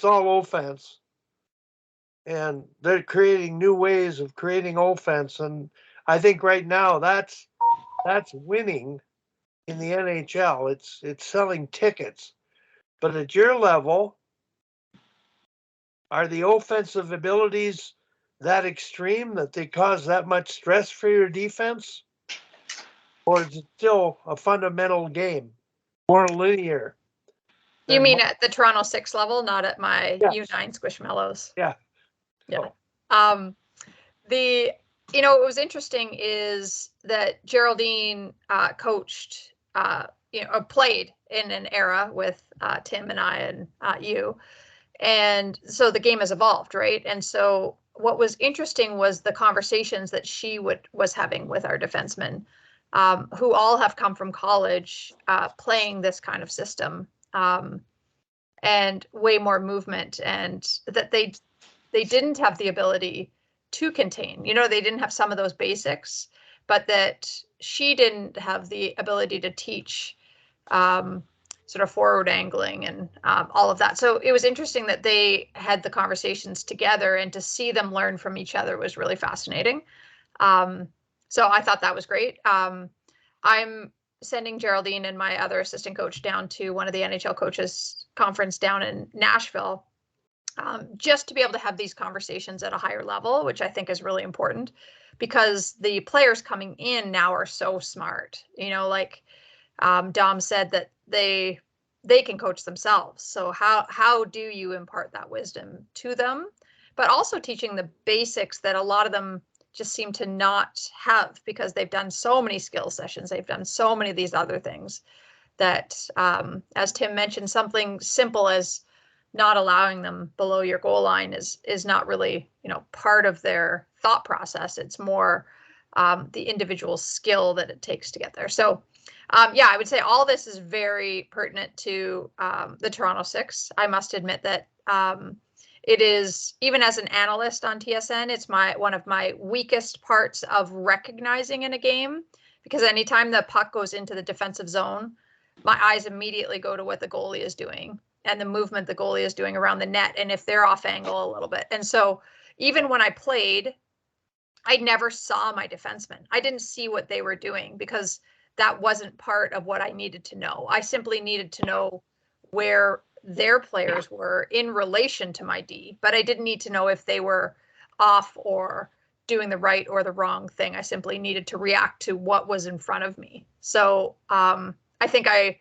all offense, and they're creating new ways of creating offense. And I think right now that's winning in the NHL. It's selling tickets. But at your level, are the offensive abilities that extreme that they cause that much stress for your defense? Or is it still a fundamental game, more linear? You mean at the Toronto 6 level, not at my Yes. U9 Squishmallows? Yeah. Yeah. What was interesting is that Geraldine coached, played in an era with Tim and I and you. And so the game has evolved, right? And so what was interesting was the conversations that she was having with our defensemen, who all have come from college playing this kind of system, and way more movement, and that they didn't have the ability to contain. They didn't have some of those basics, but that she didn't have the ability to teach sort of forward angling and all of that. So it was interesting that they had the conversations together, and to see them learn from each other was really fascinating. So I thought that was great. I'm sending Geraldine and my other assistant coach down to one of the NHL coaches conference down in Nashville, just to be able to have these conversations at a higher level, which I think is really important, because the players coming in now are so smart. Dom said that they can coach themselves. So how do you impart that wisdom to them, but also teaching the basics that a lot of them just seem to not have, because they've done so many skill sessions, they've done so many of these other things that, as Tim mentioned, something simple as not allowing them below your goal line is not really part of their thought process. It's more the individual skill that it takes to get there. So I would say all this is very pertinent to the Toronto 6. I must admit that it is, even as an analyst on TSN, it's one of my weakest parts of recognizing in a game, because anytime the puck goes into the defensive zone, my eyes immediately go to what the goalie is doing and the movement the goalie is doing around the net, and if they're off angle a little bit. And so even when I played, I never saw my defensemen. I didn't see what they were doing, because that wasn't part of what I needed to know. I simply needed to know where their players were in relation to my D, but I didn't need to know if they were off or doing the right or the wrong thing. I simply needed to react to what was in front of me. So I think I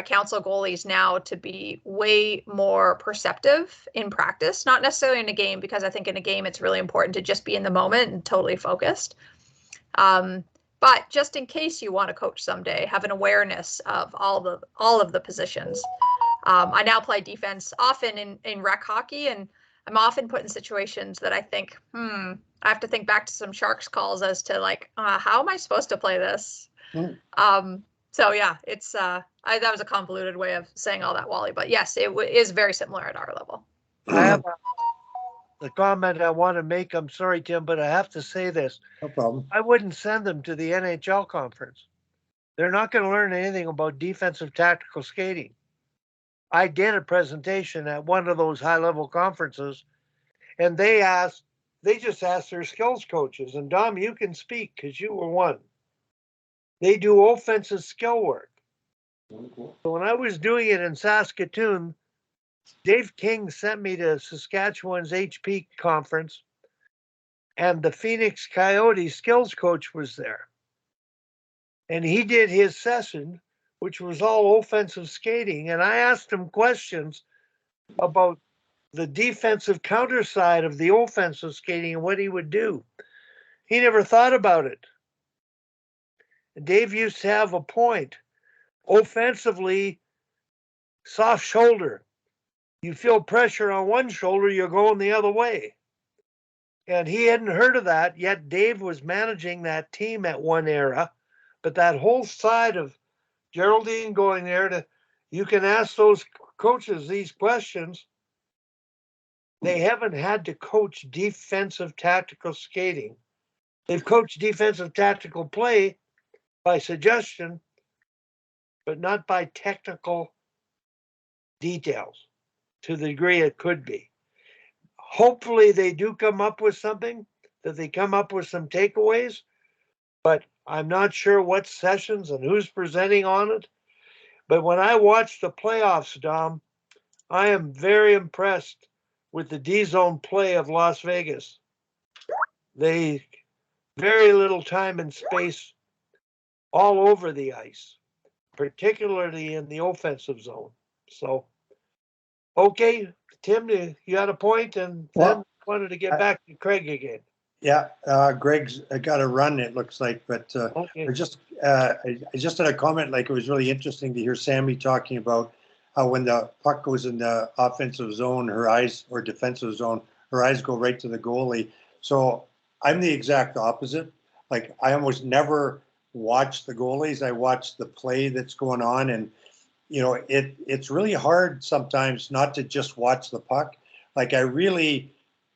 counsel goalies now to be way more perceptive in practice, not necessarily in a game, because I think in a game it's really important to just be in the moment and totally focused. But just in case you want to coach someday, have an awareness of all of the positions. I now play defense often in rec hockey, and I'm often put in situations that I think, I have to think back to some Sharks calls as to how am I supposed to play this? So yeah, it's that was a convoluted way of saying all that, Wally. But yes, it is very similar at our level. I have the comment I want to make. I'm sorry, Tim, but I have to say this. No problem. I wouldn't send them to the NHL conference. They're not going to learn anything about defensive tactical skating. I did a presentation at one of those high-level conferences, and they just asked their skills coaches. And Dom, you can speak because you were one. They do offensive skill work. Cool. So when I was doing it in Saskatoon, Dave King sent me to Saskatchewan's HP conference, and the Phoenix Coyotes skills coach was there. And he did his session, which was all offensive skating. And I asked him questions about the defensive counter side of the offensive skating and what he would do. He never thought about it. Dave used to have a point. Offensively, soft shoulder. You feel pressure on one shoulder, you're going the other way. And he hadn't heard of that, yet Dave was managing that team at one era. But that whole side of Geraldine going there you can ask those coaches these questions. They haven't had to coach defensive tactical skating. They've coached defensive tactical play by suggestion, but not by technical details. to the degree it could be. Hopefully they do come up with something, that they come up with some takeaways, but I'm not sure what sessions and who's presenting on it. But when I watch the playoffs, Dom, I am very impressed with the D zone play of Las Vegas. They very little time and space all over the ice, particularly in the offensive zone. So, okay, Tim, you had a point, and then wanted to get back to Craig again. Yeah, Greg's got a run, it looks like, but Okay. I just had a comment. Like, it was really interesting to hear Sammy talking about how when the puck goes in the offensive zone, her eyes, or defensive zone, her eyes go right to the goalie. So I'm the exact opposite. Like, I almost never watch the goalies. I watch the play that's going on, and it's really hard sometimes not to just watch the puck. Like, I really,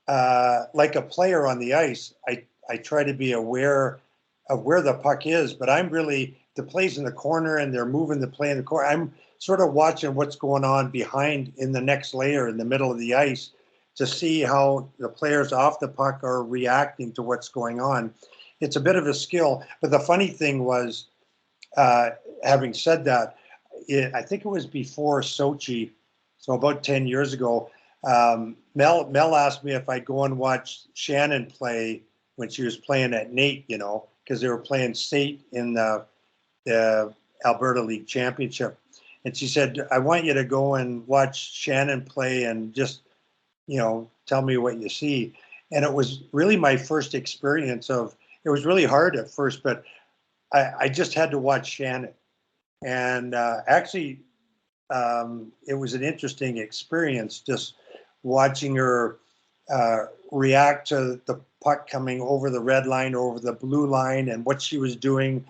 like a player on the ice, I try to be aware of where the puck is, but I'm really, the play's in the corner and they're moving the play in the corner. I'm sort of watching what's going on behind in the next layer in the middle of the ice to see how the players off the puck are reacting to what's going on. It's a bit of a skill, but the funny thing was, having said that, I think it was before Sochi, so about 10 years ago. Mel asked me if I'd go and watch Shannon play when she was playing at Nate, because they were playing state in the Alberta League Championship. And she said, I want you to go and watch Shannon play and just, tell me what you see. And it was really my first experience of, it was really hard at first, but I just had to watch Shannon. And actually, it was an interesting experience just watching her react to the puck coming over the red line, over the blue line, and what she was doing.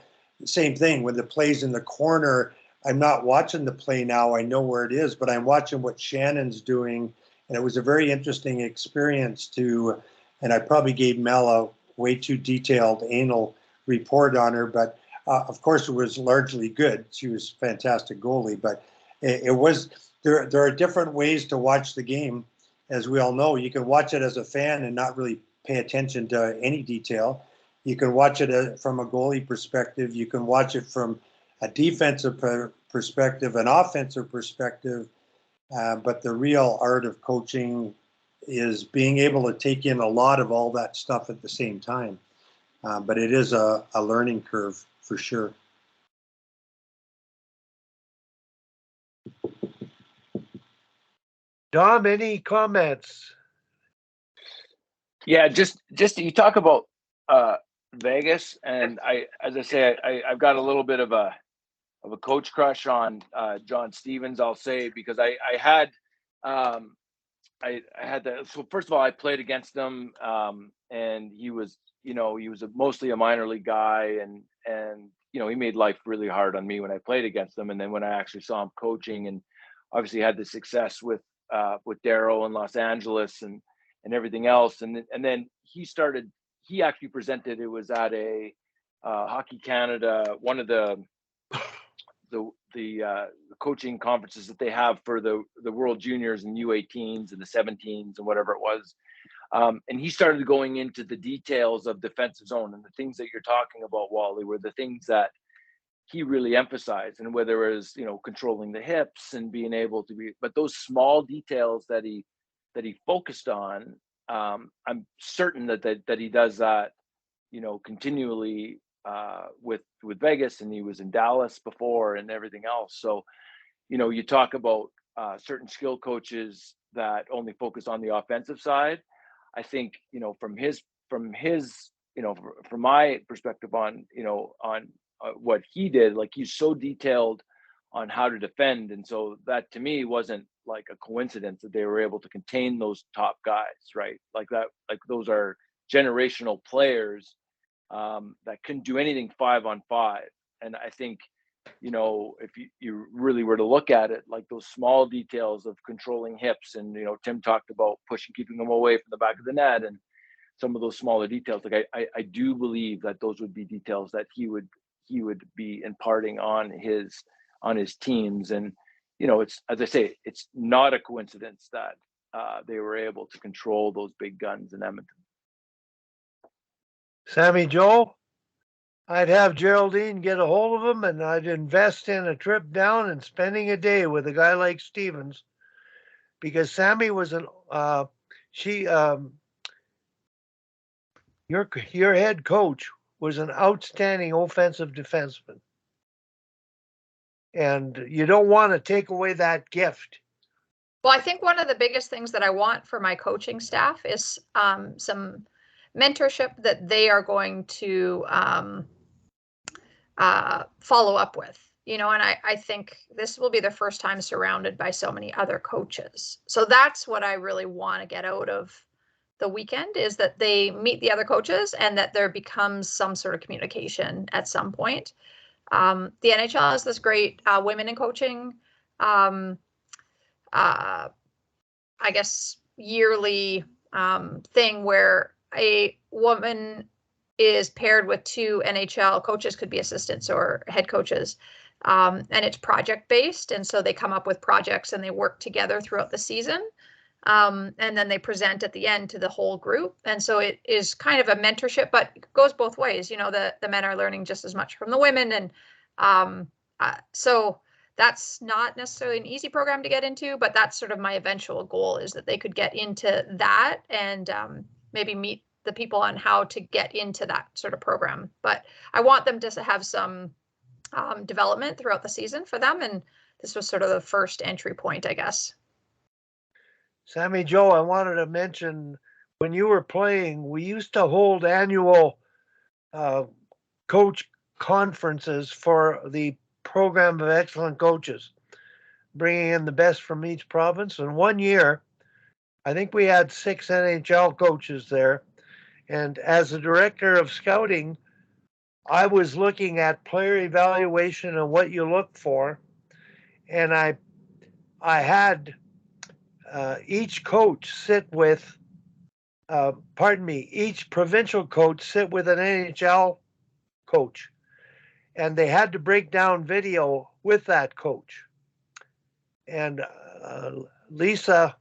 Same thing when the play's in the corner. I'm not watching the play now. I know where it is, but I'm watching what Shannon's doing. And it was a very interesting experience and I probably gave Mel a way too detailed anal report on her, but of course it was largely good. She was a fantastic goalie, but it was, there are different ways to watch the game. As we all know, you can watch it as a fan and not really pay attention to any detail. You can watch it from a goalie perspective. You can watch it from a defensive perspective, an offensive perspective. But the real art of coaching is being able to take in a lot of all that stuff at the same time. But it is a learning curve for sure. Dom, any comments? Yeah, just you talk about Vegas, and as I say, I've got a little bit of a coach crush on John Stevens. I'll say, because I had that. So first of all, I played against him, and he was mostly a minor league guy, and he made life really hard on me when I played against him, and then when I actually saw him coaching, and obviously had the success with Darrow in Los Angeles and everything else, and then he actually presented. It was at a Hockey Canada, one of the coaching conferences that they have for the World Juniors and U18s and the 17s and whatever it was. And he started going into the details of defensive zone, and the things that you're talking about, Wally, were the things that he really emphasized, and whether it was, controlling the hips and being able to but those small details that he focused on, I'm certain that he does that, continually with Vegas, and he was in Dallas before and everything else. So, you talk about certain skill coaches that only focus on the offensive side. I think, from my perspective on, what he did, like, he's so detailed on how to defend. And so that to me wasn't like a coincidence that they were able to contain those top guys, right? Like that, like those are generational players that couldn't do anything 5-on-5. And I think, if you really were to look at it, like those small details of controlling hips, and, Tim talked about keeping them away from the back of the net, and some of those smaller details, like I do believe that those would be details that he would be imparting on his teams. And, it's, as I say, it's not a coincidence that they were able to control those big guns in Edmonton. Sami Jo, I'd have Geraldine get a hold of him, and I'd invest in a trip down and spending a day with a guy like Stevens, because Sami was your head coach was an outstanding offensive defenseman, and you don't want to take away that gift. Well, I think one of the biggest things that I want for my coaching staff is some mentorship that they are going to follow up with. And I think this will be the first time surrounded by so many other coaches. So that's what I really want to get out of the weekend, is that they meet the other coaches and that there becomes some sort of communication at some point. The NHL has this great women in coaching, I guess, yearly thing where a woman is paired with two NHL coaches, could be assistants or head coaches. And it's project based. And so they come up with projects and they work together throughout the season. And then they present at the end to the whole group. And so it is kind of a mentorship, but it goes both ways. The men are learning just as much from the women. And so that's not necessarily an easy program to get into, but that's sort of my eventual goal, is that they could get into that and maybe meet the people on how to get into that sort of program. But I want them to have some development throughout the season for them. And this was sort of the first entry point, I guess. Sami Jo, I wanted to mention, when you were playing, we used to hold annual coach conferences for the program of excellent coaches, bringing in the best from each province. And one year, I think we had 6 NHL coaches there. And as a director of scouting, I was looking at player evaluation and what you look for. And I had each coach sit with, each provincial coach sit with an NHL coach. And they had to break down video with that coach. And Lisa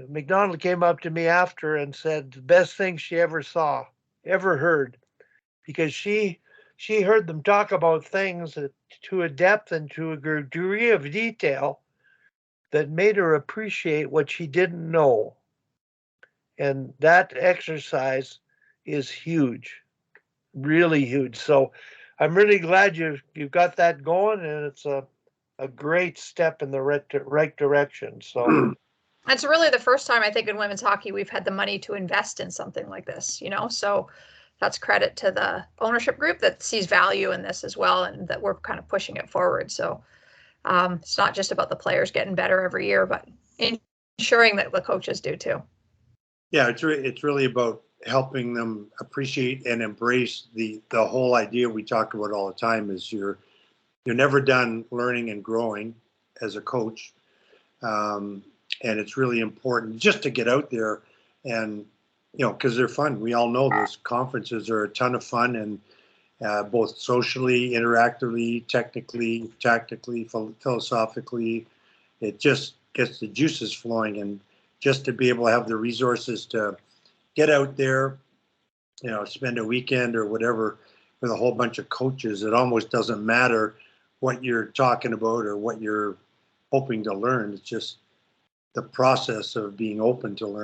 McDonald came up to me after and said the best thing she ever heard, because she heard them talk about things to a depth and to a degree of detail that made her appreciate what she didn't know. And that exercise is huge, really huge. So I'm really glad you've got that going, and it's a great step in the right direction. So it's really the first time, I think, in women's hockey we've had the money to invest in something like this, so that's credit to the ownership group that sees value in this as well, and that we're kind of pushing it forward. So it's not just about the players getting better every year, but ensuring that the coaches do too. Yeah, it's really about helping them appreciate and embrace the whole idea we talk about all the time, is you're never done learning and growing as a coach. And it's really important just to get out there and, because they're fun. We all know those conferences are a ton of fun, and both socially, interactively, technically, tactically, philosophically, it just gets the juices flowing. And just to be able to have the resources to get out there, spend a weekend or whatever with a whole bunch of coaches, it almost doesn't matter what you're talking about or what you're hoping to learn. It's just the process of being open to learn.